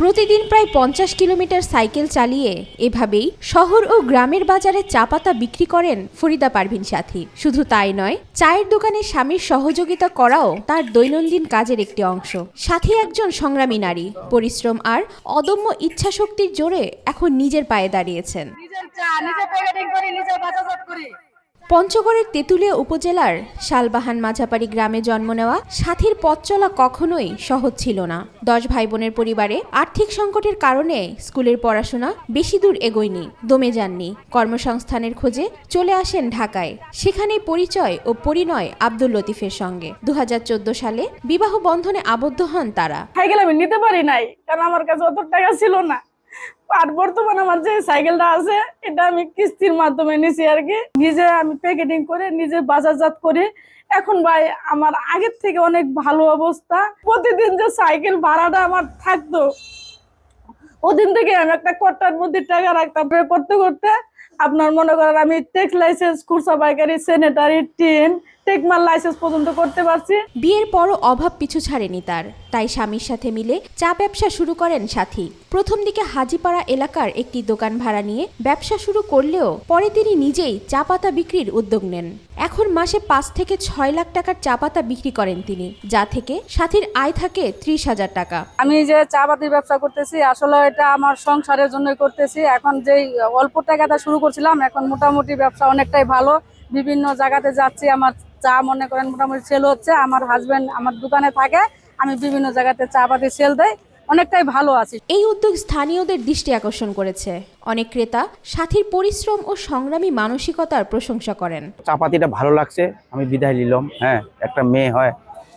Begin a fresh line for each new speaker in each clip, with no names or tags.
প্রতিদিন প্রায় 50 kilometre cycle চালিয়ে এভাবেই শহর ও গ্রামের বাজারে চা পাতা বিক্রি করেন ফরিদা পারভিন সাথী। শুধু তাই নয়, চায়ের দোকানে স্বামীর সহযোগিতা করাও তার দৈনন্দিন কাজের একটি অংশ। সাথী একজন সংগ্রামী নারী, পরিশ্রম আর অদম্য ইচ্ছাশক্তির জোরে এখন নিজের পায়ে দাঁড়িয়েছেন। পঞ্চগড়ের তেঁতুলিয়া উপজেলার শালবাহান মাঝাপাড়ি গ্রামে জন্ম নেওয়া সাথীর পথ চলা কখনোই সহজ ছিল না। 10 ভাই বোনের পরিবারে আর্থিক সংকটের কারণে স্কুলের পড়াশোনা বেশি দূর এগোয়নি, দমে যাননি। কর্মসংস্থানের খোঁজে চলে আসেন ঢাকায়। সেখানেই পরিচয় ও পরিণয় আব্দুল লতিফের সঙ্গে। 2014 সালে বিবাহ বন্ধনে আবদ্ধ হন তারা।
সাইকেল আমি নিতে পারি নাই, কারণ আমার কাছে অত টাকা ছিল না। আর বর্তমানে আমার যে সাইকেলটা আছে এটা আমি কিস্তির মাধ্যমে নিছি আর কি। নিজে আমি প্যাকেটিং করে নিজে বাজারজাত করি। এখন ভাই আমার আগের থেকে অনেক ভালো অবস্থা। প্রতিদিন যে সাইকেল ভাড়াটা আমার থাকতো, ওদিন থেকে আমি একটা কট্টার মধ্যে টাকা রাখতাম। করতে করতে আপনার মনে করেন আমি ট্যাক্স লাইসেন্স, খুরসা পাইকারি, স্যানিটারি, টিন, টেকমাল লাইসেন্স পর্যন্ত করতে পারছি।
বিয়ের পরও অভাব পিছু ছাড়েনি তার, তাই স্বামীর সাথে মিলে চা ব্যবসা শুরু করেন সাথী। প্রথম দিকে হাজিপাড়া এলাকার একটি দোকান ভাড়া নিয়ে ব্যবসা শুরু করলেও পরে তিনি নিজেই চা পাতা বিক্রির উদ্যোগ নেন। এখন মাসে 5 থেকে 6 লাখ টাকার চা পাতা বিক্রি করেন তিনি, যা থেকে সাথীর আয় থাকে 30,000 টাকা।
আমি যে চা পাতি ব্যবসা করতেছি আসলে এটা আমার সংসারের জন্য করতেছি। এখন যেই অল্প টাকাটা শুরু করছিলাম, এখন মোটামুটি ব্যবসা অনেকটাই ভালো। বিভিন্ন জায়গাতে যাচ্ছি, আমার চা মনে করেন মোটামুটি সেল হচ্ছে। আমার হাজবেন্ড আমার দোকানে থাকে, আমি বিভিন্ন জায়গাতে চা পাতি সেল দেই, অনেকটাই ভালো আছি।
এই উদ্যোগ স্থানীয়দের দৃষ্টি আকর্ষণ করেছে। অনেক ক্রেতা সাথীর পরিশ্রম ও সংগ্রামী মানসিকতার প্রশংসা করেন।
চা পাতিটা ভালো লাগছে, আমি বিদায় নিলাম। হ্যাঁ, একটা মেয়ে হয়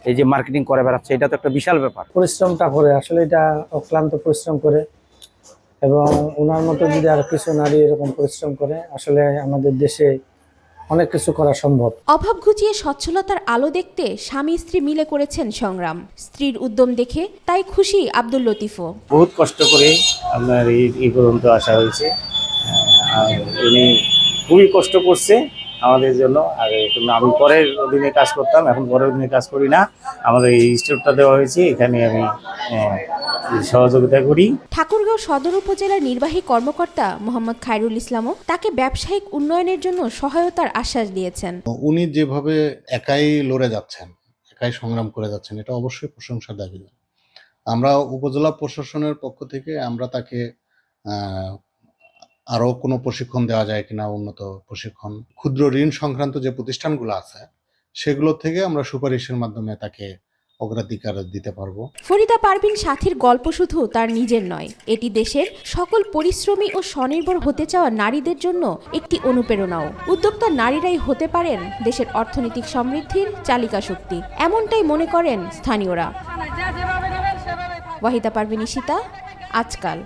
এই যে মার্কেটিং করে বেড়াচ্ছে, এটা তো একটা বিশাল ব্যাপার।
পরিশ্রমটা করে আসলে এটা অক্লান্ত পরিশ্রম করে, এবং ওনার মতো যদি আর কিছু নারী এরকম পরিশ্রম করে আসলে আমাদের দেশে অনেক কিছু করা সম্ভব।
অভাব ঘুচিয়ে সচ্ছলতার আলো দেখতে স্বামী স্ত্রী মিলে করেছেন সংগ্রাম। স্ত্রীর উদ্যম দেখে তাই খুশি আব্দুল লতিফও।
বহুত কষ্ট করে আপনার এই পর্যন্ত আসা হয়েছে। আর উনি খুবই কষ্ট করছে আমাদের জন্য। আর আমি পরের অধীনে কাজ করতাম, এখন পরের অধীনে কাজ করি না। আমাদের এই স্টোরটা দেওয়া হয়েছে, এখানে আমি সহযোগিতা করি।
ঠাকুরগাঁও সদর উপজেলার নির্বাহী কর্মকর্তা মোহাম্মদ খায়রুল ইসলামও তাকে ব্যবসায়িক উন্নয়নের জন্য সহায়তার আশ্বাস দিয়েছেন।
উনি যেভাবে একাই লড়ে যাচ্ছেন, একাই সংগ্রাম করে যাচ্ছেন, এটা অবশ্যই প্রশংসার দাবিদার। আমরা উপজেলা প্রশাসনের পক্ষ থেকে আমরা তাকে আরো কোনো প্রশিক্ষণ দেওয়া যায় কিনা, উন্নত প্রশিক্ষণ, ক্ষুদ্র ঋণ সংক্রান্ত যে প্রতিষ্ঠানগুলো আছে সেগুলো থেকে আমরা সুপারিশের মাধ্যমে তাকে অগ্রাধিকার দিতে পারবো।
ফরিদা পারভিন সাথীর গল্প শুধু তার নিজের নয়, এটি দেশের সকল পরিশ্রমী ও স্বনির্ভর হতে চাওয়া নারীদের জন্য একটি অনুপ্রেরণাও। উদ্যোক্তা নারীরাই হতে পারেন দেশের অর্থনৈতিক সমৃদ্ধির চালিকা শক্তি, এমনটাই মনে করেন স্থানীয়রা। ওয়াহিদা পারভিন, ঈশিতা, আজকাল।